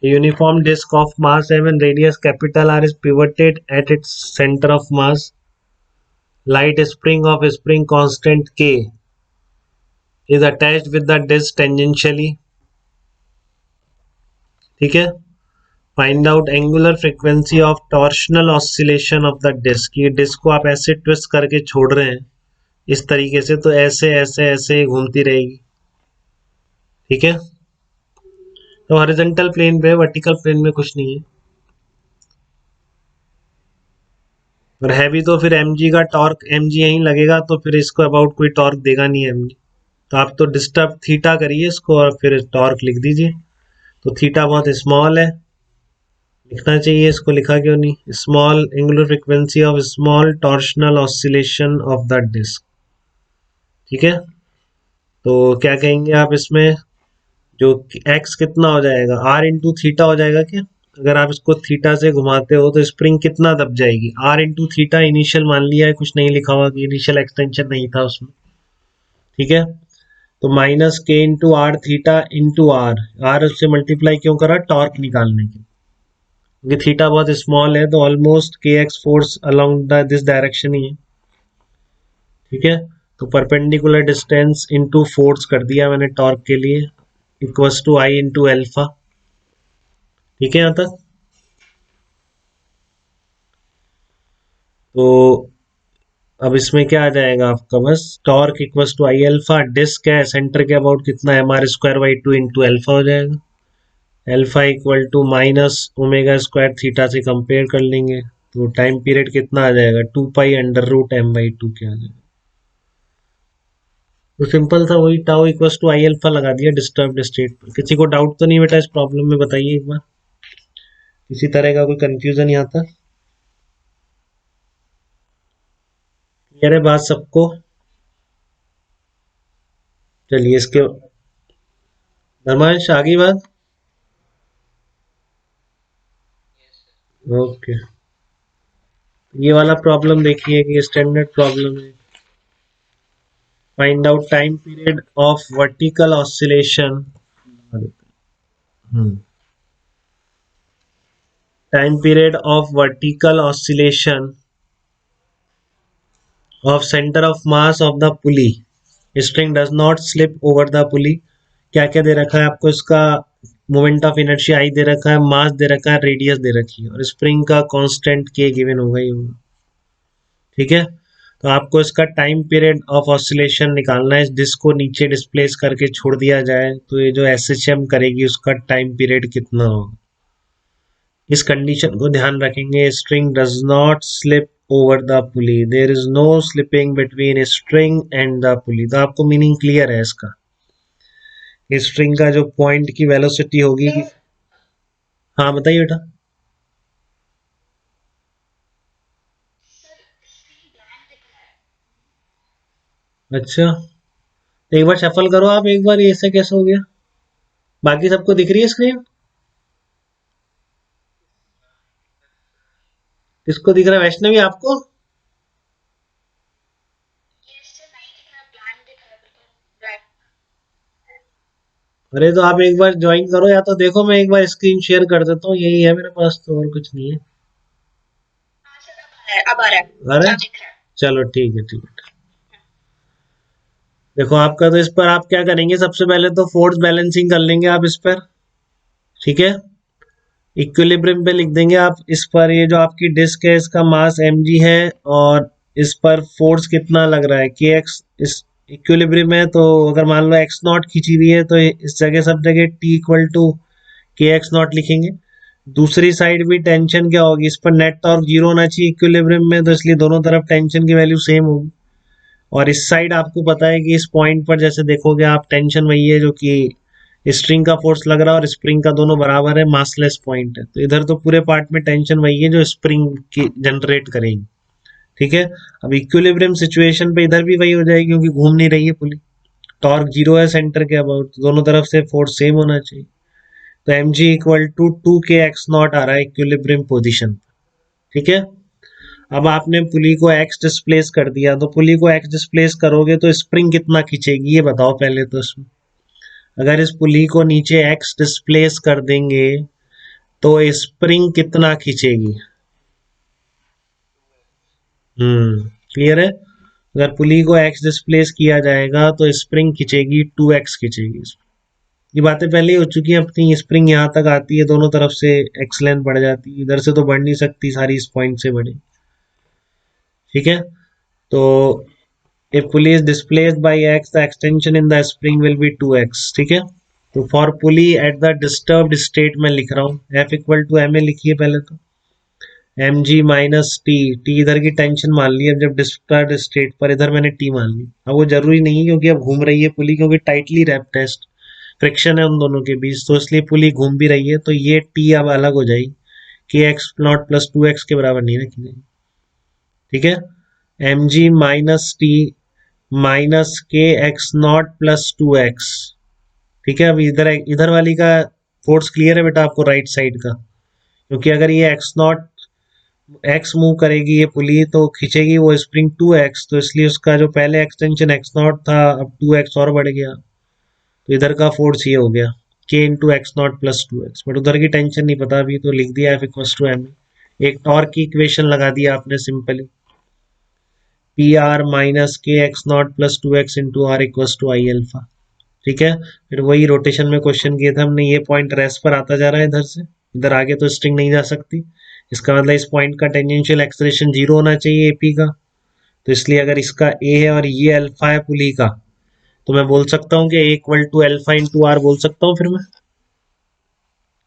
Uniform disk of mass m and radius capital R is pivoted at its center of mass. Light spring of spring constant K is attached with the disk tangentially. ठीक है. Find out angular frequency of torsional oscillation of the disk. ये disc को आप ऐसे twist करके छोड़ रहे हैं इस तरीके से, तो ऐसे ऐसे ऐसे घूमती रहेगी. ठीक है. तो हॉरिजॉन्टल प्लेन पे, वर्टिकल प्लेन में कुछ नहीं है. और है भी तो फिर mg का टॉर्क, mg यहीं लगेगा तो फिर इसको अबाउट कोई टॉर्क देगा नहीं mg. तो आप तो डिस्टर्ब थीटा करिए इसको और फिर टॉर्क लिख दीजिए. तो थीटा बहुत स्मॉल है, लिखना चाहिए इसको, लिखा क्यों नहीं. Small angular frequency of small torsional oscillation of the disc. ठीक है. तो क्या कहेंगे आप इसमें, जो x कितना हो जाएगा, r इंटू थीटा हो जाएगा क्या. अगर आप इसको थीटा से घुमाते हो तो स्प्रिंग कितना दब जाएगी, r इंटू थीटा. इनिशियल मान लिया है, कुछ नहीं लिखा हुआ कि इनिशियल एक्सटेंशन नहीं था उसमें. ठीक है. तो माइनस के into r theta into r से मल्टीप्लाई क्यों करा, टॉर्क निकालने के, क्योंकि थीटा बहुत स्मॉल है तो almost k x force along this direction ही है. ठीक है. तो परपेंडिकुलर डिस्टेंस इंटू फोर्स कर दिया मैंने टॉर्क के लिए, equals to I into alpha. ठीक है. यहाँ तक तो अब इसमें क्या आ जाएगा आपका, बस torque equals to I alpha. Disc है सेंटर के अबाउट कितना है, M R square by 2 into alpha हो जाएगा. Alpha equal to minus omega square theta से कंपेयर कर लेंगे तो टाइम पीरियड कितना आ जाएगा, 2 pi under root M by 2 के आ जाएगा. तो सिंपल था, वही tau equals to I alpha लगा दिया डिस्टर्ब्ड स्टेट पर. किसी को डाउट तो नहीं बेटा इस प्रॉब्लम में, बताइए एक बार, किसी तरह का कोई कंफ्यूजन यहाँ था. क्लियर है बात सबको. चलिए इसके धर्मांश आगे बात. ओके. ये वाला प्रॉब्लम देखिए कि स्टैंडर्ड प्रॉब्लम है. Find out time period of vertical oscillation. Time period of vertical oscillation of center of mass of the pulley. String does not slip over the pulley. क्या क्या दे रखा है आपको, इसका मोमेंट ऑफ इनर्शिया आई दे रखा है, मास दे रखा है, रेडियस दे रखी है और स्प्रिंग का कांस्टेंट के गिवन होगा ही होगा. ठीक है. तो आपको इसका टाइम पीरियड ऑफ ऑसिलेशन निकालना है. इस डिस्क को नीचे डिस्प्लेस करके छोड़ दिया जाए तो ये जो एसएचएम करेगी उसका टाइम पीरियड कितना होगा. इस कंडीशन को ध्यान रखेंगे. String does not slip over the pulley, there is no slipping between string and the pulley. तो आपको मीनिंग क्लियर है इसका. स्ट्रिंग का जो पॉइंट की वेलोसिटी होगी. हाँ बताइए बेटा. अच्छा एक बार शफल करो आप एक बार, ये ऐसे कैसे हो गया. बाकी सबको दिख रही है स्क्रीन, किसको दिख रहा है, वैष्णवी आपको. अरे तो आप एक बार ज्वाइन करो या तो देखो, मैं एक बार स्क्रीन शेयर कर देता हूँ, यही है मेरे पास तो और कुछ नहीं है. अब आ रहा है. अरे चलो ठीक है ठीक है. देखो आपका तो इस पर आप क्या करेंगे, सबसे पहले तो फोर्स बैलेंसिंग कर लेंगे आप इस पर. ठीक है. इक्विलिब्रियम पे लिख देंगे आप इस पर. ये जो आपकी डिस्क है इसका मास mg है और इस पर फोर्स कितना लग रहा है, के एक्स. इस इक्विलिब्रियम है तो अगर मान लो एक्स नॉट खींची हुई है तो इस जगह सब जगह T equal to k x not लिखेंगे. दूसरी साइड भी टेंशन क्या होगी, इस पर नेट टॉर्क जीरो होना चाहिए इक्विलिब्रियम में, तो इसलिए दोनों तरफ टेंशन की वैल्यू सेम होगी. और इस साइड आपको पता है कि इस पॉइंट पर जैसे देखोगे आप, टेंशन वही है जो कि स्ट्रिंग का फोर्स लग रहा है और स्प्रिंग का, दोनों बराबर है, मासलेस पॉइंट है. तो इधर तो पूरे पार्ट में टेंशन वही है जो स्प्रिंग की जनरेट करेगी. ठीक है. अब इक्विलिब्रियम सिचुएशन पे इधर भी वही हो जाएगी क्योंकि घूम नहीं रही है पुली. टॉर्क जीरो है सेंटर के अबाउट, दोनों तरफ से फोर्स सेम होना चाहिए. तो M G equal to 2 k x0 आ रहा है इक्विलिब्रियम पोजिशन. ठीक है. अब आपने पुली को x डिस्प्लेस कर दिया, तो पुली को x डिस्प्लेस करोगे तो स्प्रिंग कितना खींचेगी ये बताओ पहले तो. इसमें अगर इस पुली को नीचे x डिस्प्लेस कर देंगे तो स्प्रिंग कितना खींचेगी। क्लियर है। अगर पुली को एक्स डिस्प्लेस किया जाएगा तो स्प्रिंग खींचेगी 2x खींचेगी। ये बातें पहले ही हो चुकी हैं अपनी। स्प्रिंग यहाँ तक आती है, दोनों तरफ से एक्स लेंथ बढ़ जाती है, इधर से तो बढ़ नहीं सकती, सारी इस पॉइंट से बढ़े। ठीक है। तो if pulley is displaced by x, the extension in the spring will be 2x। ठीक है। तो for pulley at the disturbed state में लिख रहा हूँ, F equal to M A लिखिए पहले तो, एम जी माइनस टी। टी इधर की टेंशन मान ली, अब जब डिस्टर्ब्ड स्टेट पर इधर मैंने टी मान ली। अब वो जरूरी नहीं है क्योंकि अब घूम रही है पुली, क्योंकि टाइटली रैप टेस्ट फ्रिक्शन है उन दोनों के बीच, तो इसलिए पुली घूम भी रही है, तो ये टी अब अलग हो जाएगी, के एक्स नॉट प्लस 2x के बराबर नहीं रखी जाएगी। ठीक है। एम जी माइनस टी माइनस के एक्स नॉट प्लस 2x। ठीक है। अब इधर इधर वाली का फोर्स क्लियर है बेटा आपको, राइट साइड का, क्योंकि अगर ये एक्स नॉट एक्स मूव करेगी ये पुली तो खींचेगी वो स्प्रिंग 2x, तो इसलिए उसका जो पहले एक्सटेंशन एक्स नॉट था अब 2x और बढ़ गया, तो इधर का फोर्स ये हो गया k into x not plus 2x। But उधर की टेंशन नहीं पता अभी, तो लिख दिया F इक्वल टू एम। एक टॉर्क की इक्वेशन लगा दिया आपने सिंपली, पी आर माइनस के x not plus 2x into R equal to I alpha. ठीक है। फिर वही रोटेशन में क्वेश्चन किया था हमने, ये पॉइंट रेस्ट पर आता जा रहा है इधर से, इधर आगे तो स्ट्रिंग नहीं जा सकती, इसका मतलब इस पॉइंट का टेंजेंशियल एक्सलेरेशन 0 होना चाहिए एपी का। तो इसलिए अगर इसका ए है और ये अल्फा है पुली का, तो मैं बोल सकता हूँ कि a equal to alpha into r बोल सकता हूँ। फिर मैं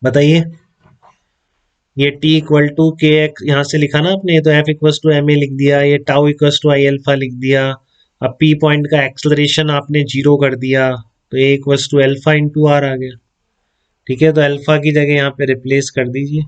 बताइए, ये T equal to k x यहाँ से लिखा ना आपने, तो F equal to M a लिख दिया, ये tau equal to I alpha लिख दिया। अब पी पॉइंट का एक्सलरेशन आपने 0 कर दिया, तो a equal to alpha into r आ गया। ठीक है। तो अल्फा की जगह यहाँ पे रिप्लेस कर दीजिए,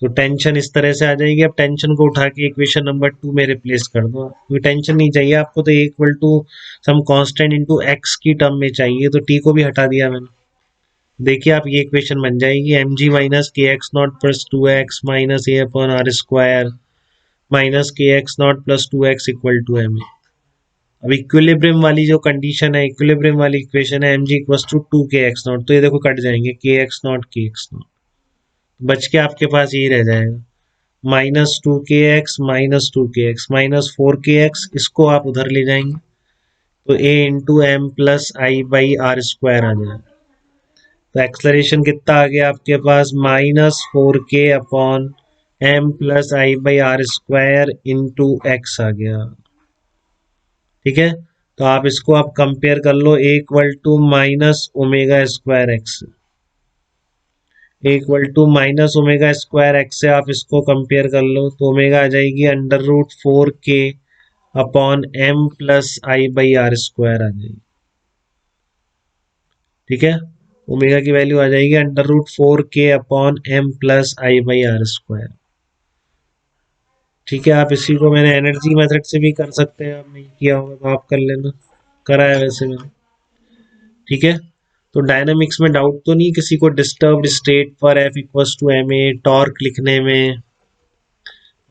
तो टेंशन इस तरह से आ जाएगी। अब टेंशन को उठा के इक्वेशन नंबर 2 में रिप्लेस कर दो, कोई टेंशन नहीं चाहिए आपको, तो equal to some constant into X की टर्म में चाहिए, तो टी को भी हटा दिया मैंने। देखिए आप ये इक्वेशन बन जाएगी, एम जी माइनस के x not plus 2x minus a upon r square minus के x not plus 2x equal to M a. अब इक्विलिब्रियम वाली जो कंडीशन है, इक्विलिब्रियम वाली इक्वेशन है एम जी इक्वल टू 2 के एक्स नॉट, तो ये देखो कट जाएंगे, के एक्स नॉट बच के आपके पास यही रह जाएगा, -2 के एक्स माइनस 4 के एक्स, इसको आप उधर ले जाएंगे तो a into m plus I by are square आ जाएगा। तो एक्सलरेशन कितना आ गया आपके पास, -4 के upon M plus I by are square into x आ गया। ठीक है। तो आप इसको आप कंपेयर कर लो, a equal to minus omega square x, equal to minus omega square x से आप इसको कंपेयर कर लो, तो ओमेगा आ जाएगी √4 के upon M plus I by are square आ जाएगी। ठीक है। ओमेगा की वैल्यू आ जाएगी √4 के upon M plus I by are square. ठीक है। आप इसी को मैंने एनर्जी मेथड से भी कर सकते हैं, आप नहीं किया होगा तो आप कर लेना, करा है वैसे मैंने। ठीक है। तो डायनामिक्स में डाउट तो नहीं किसी को, डिस्टर्ब्ड स्टेट पर F equal to M A torque लिखने में,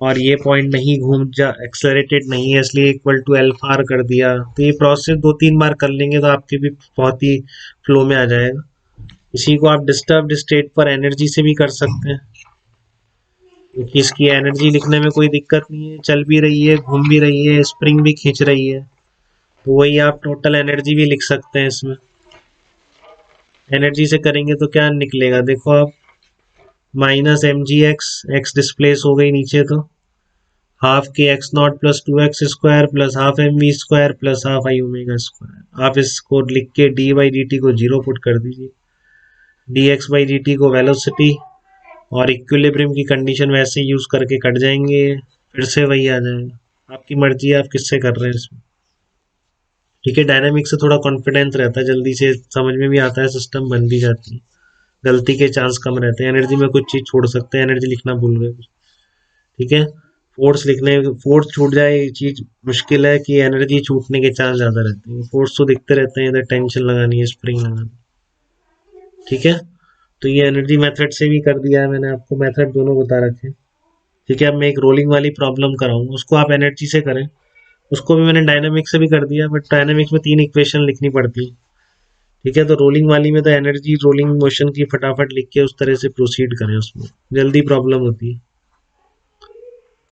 और ये पॉइंट नहीं घूम जा एक्सलरेटेड नहीं है इसलिए इक्वल टू एल्फा आर कर दिया। तो ये प्रोसेस 2-3 बार कर लेंगे तो आपके भी बहुत ही फ्लो में आ जाएगा। इसी को आप डिस्टर्ब्ड स्टेट पर एनर्जी से भी कर सकते हैं, क्योंकि इसकी एनर्जी लिखने में कोई दिक्कत नहीं है, चल भी रही है, घूम भी रही है, स्प्रिंग भी खींच रही है, तो वही आप टोटल एनर्जी भी लिख सकते हैं इसमें। एनर्जी से करेंगे तो क्या निकलेगा, देखो आप, minus M G X, X displace हो गई नीचे, तो half K x not plus 2x square plus half M V square plus half I omega square. आप इसको लिख के डी बाई डी टी को 0 पुट कर दीजिए, D x by D T को वेलोसिटी, और इक्विलिब्रियम की कंडीशन वैसे यूज करके कट जाएंगे, फिर से वही आ जाएगा। आपकी मर्जी है आप किससे कर रहे हैं इसमें। ठीक है। डायनामिक से थोड़ा कॉन्फिडेंस रहता है, जल्दी से समझ में भी आता है, सिस्टम बन भी जाती है, गलती के चांस कम रहते हैं। एनर्जी में कुछ चीज छोड़ सकते हैं, एनर्जी लिखना भूल गए। ठीक है। फोर्स लिखने, फोर्स छूट जाए ये चीज मुश्किल है, कि एनर्जी छूटने के चांस ज्यादा रहते हैं। फोर्स तो दिखते रहते हैं, इधर टेंशन लगानी है, स्प्रिंग लगानी। ठीक है। तो ये एनर्जी मेथड से भी कर दिया है मैंने आपको, मेथड दोनों बता रखे हैं। ठीक है। अब मैं एक रोलिंग वाली प्रॉब्लम कराऊंगा, उसको आप एनर्जी से करें, उसको भी मैंने डायनामिक से भी कर दिया, बट डायनामिक्स में 3 इक्वेशन लिखनी पड़ती है। ठीक है, तो रोलिंग वाली में तो एनर्जी रोलिंग मोशन की फटाफट लिख के उस तरह से प्रोसीड करें, उसमें जल्दी प्रॉब्लम होती है।